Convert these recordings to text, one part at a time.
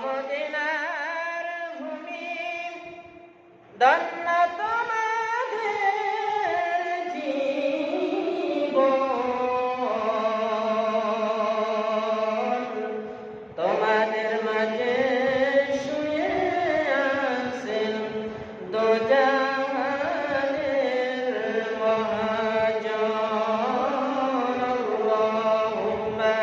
মদিনার ভূমি ধন্য তোমাদের জীবন তোমাদের মাঝে শুয়ে আছেন দোজাহানের মহাজন আল্লাহুম্মা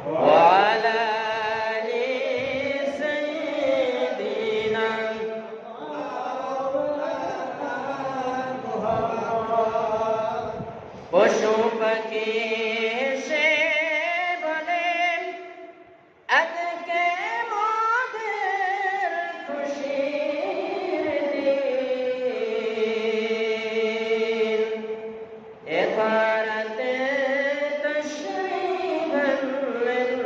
وعلى آل سيدنا পশু পাখি সে বলেন আজকে মোদের খুশির দিন এবারাতে তশরীফ আনলেন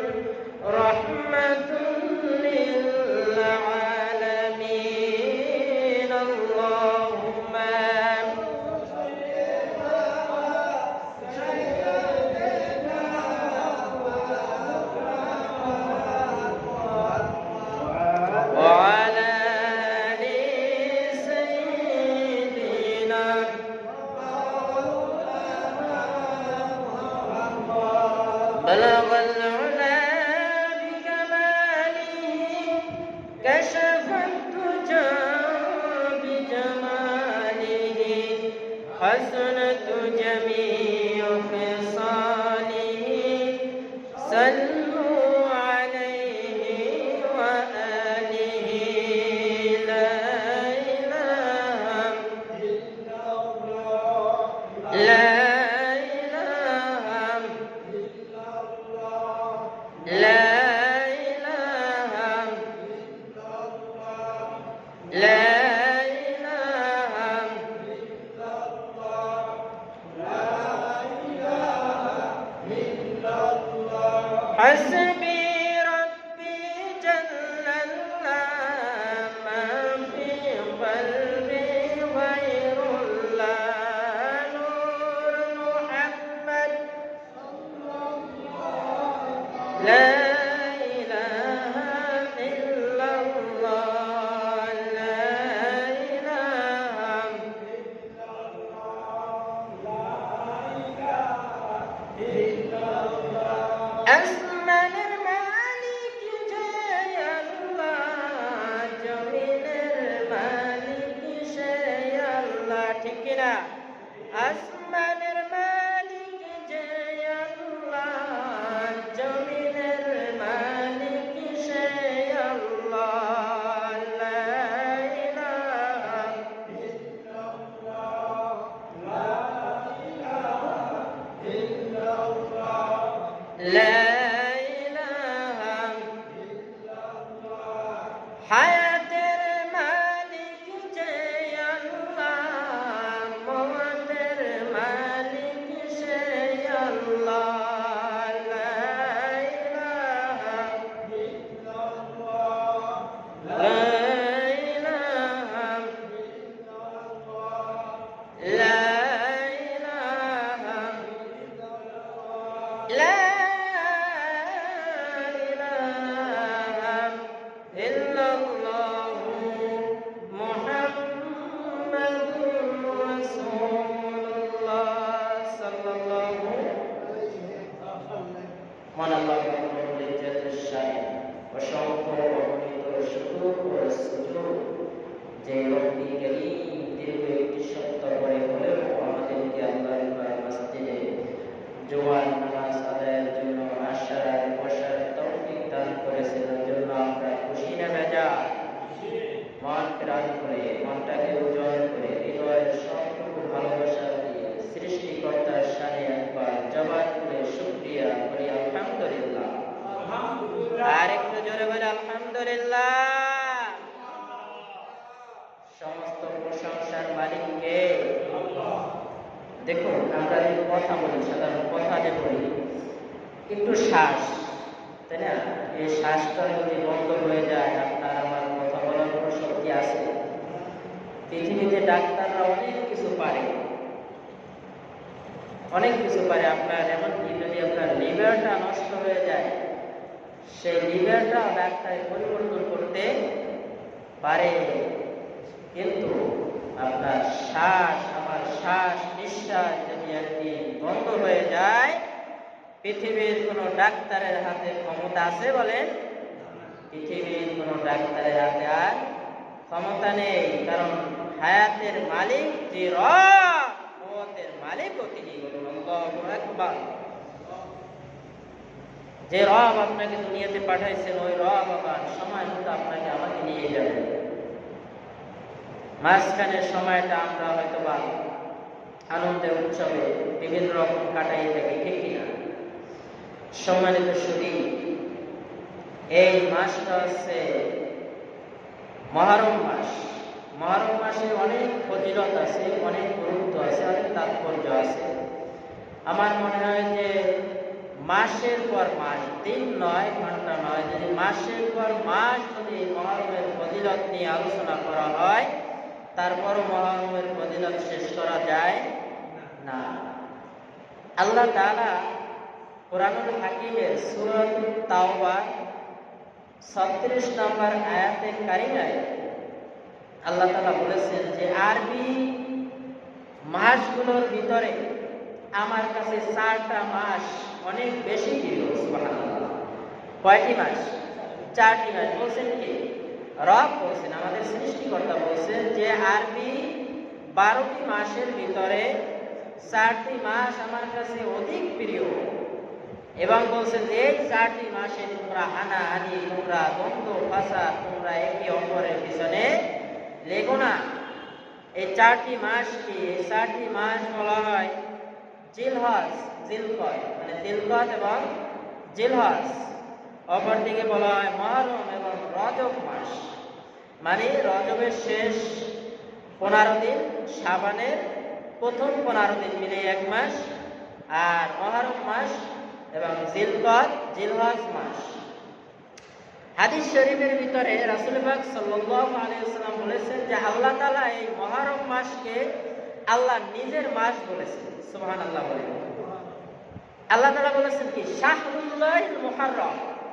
রাহমাতুল লিল আলামিন আল্লাহুম্মা وعلى آل سيدنا بلغ العلا بكماله كشف الدجى بجماله حسنت جميع خصاله صلوا عليه وآله لا إله إلا الله لا إله لا إله لا إله حسبي ربي جل الله ما في قلبي غير الله نور محمد لا إله إلا الله لا إله আসমানের মালিক জয় আল্লাহ জমিনের মালিক সে আল্লাহ ঠিক কিনা আসমানের মালিক জয় আল্লাহ জমিনের মালিক সে আল্লাহ লা ইলাহা لا إله হায়াতের মালিক যে আল্লাহ মওতের সমস্ত প্রশংসার মালিককে। দেখুন, আমরা যে কথা বলি, সাধারণ কথা যে বলি, একটু শ্বাস, তাই না? এই শ্বাসটা যদি বন্ধ হয়ে যায়, আপনার আমার কথা বলার কোনো শক্তি আছে? পৃথিবীতে ডাক্তাররা অনেক কিছু পারে, অনেক কিছু পারে। আপনার এমনকি যদি আপনার লিভারটা নষ্ট হয়ে যায়, সেই লিভারটা ডাক্তার পরিবর্তন করতে পারে। কিন্তু আপনার শ্বাস, আমার শ্বাস নিঃশ্বাস যদি একদিন বন্ধ হয়ে যায়, পৃথিবীর কোনো ডাক্তারের হাতে ক্ষমতা আছে বলেন? পৃথিবীর কোনো ডাক্তারের হাতে আর ক্ষমতা নেই। কারণ হায়াতের মালিক যে রব, মওতের মালিকও তিনি। আল্লাহু আকবার। যে রব আপনাকে দুনিয়াতে পাঠাইছেন, ওই রব আবার সময় মতো আপনাকে আমাকে নিয়ে যাবে। মাঝখানের সময়টা আমরা হয়তো বা আনন্দের উৎসবে বিভিন্ন রকম কাটাই থাকি, ঠিক কিনা? সম্মানিত সুধী, এই মাসটা হচ্ছে মহরম মাস। মহরম মাসে অনেক ফজিলত আছে, অনেক গুরুত্ব আছে, অনেক তাৎপর্য আছে। আমার মনে হয় যে মাসের পর মাস, দিন নয়, ঘন্টা নয়, যদি মাসের পর মাস যদি মহরমের ফজিলত নিয়ে আলোচনা করা হয়, তারপরও মহরমের ফজিলত শেষ করা যায় না। আল্লাহ তাআলা কুরআনুল হাকিমের সূরাতুত তাওবা 36 নম্বর আয়াতে কারিমায় আল্লাহ তাআলা বলেছেন যে আরবি মাসগুলোর ভিতরে আমার কাছে 4টা মাস অনেক বেশি প্রিয়। সুবহানাল্লাহ। কয়টি মাস? 4টি মাস। বলছেন কি? রব বলছেন, আমাদের সৃষ্টিকর্তা বলছেন যে আরবি 12টি মাসের ভিতরে 4টি মাস আমার কাছে অধিক প্রিয়। এবং বলছেন যে এই 4টি মাসে তোমরা হানাহানি, তোমরা দ্বন্দ্ব ফাসাদ, তোমরা একে অপরের পিছনে লেগো না। এই 4টি মাস কি? এই 4টি মাস বলা হয় জিলহজ, জিলকদ, মানে জিলকদ এবং জিলহজ। অপরদিকে বলা হয় মুহররম এবং রজব মাস, মানে রজবের শেষ 15 দিন, শাবানের প্রথম 15 দিন মিলে 1 মাস, আর মুহররম মাস এবং জিলকদ, জিলহজ মাস। হাদিস শরীফের ভিতরে রাসূল পাক সাল্লাল্লাহু আলাইহি ওয়াসাল্লাম বলেছেন যে আল্লাহ তাআলা এই মুহররম মাসকে আল্লাহ নিজের মাস বলেছেন। সুবহানাল্লাহ বলেন। আল্লাহ তাআলা বলেছেন কি? শাহরুল্লাহিল মুহাররম,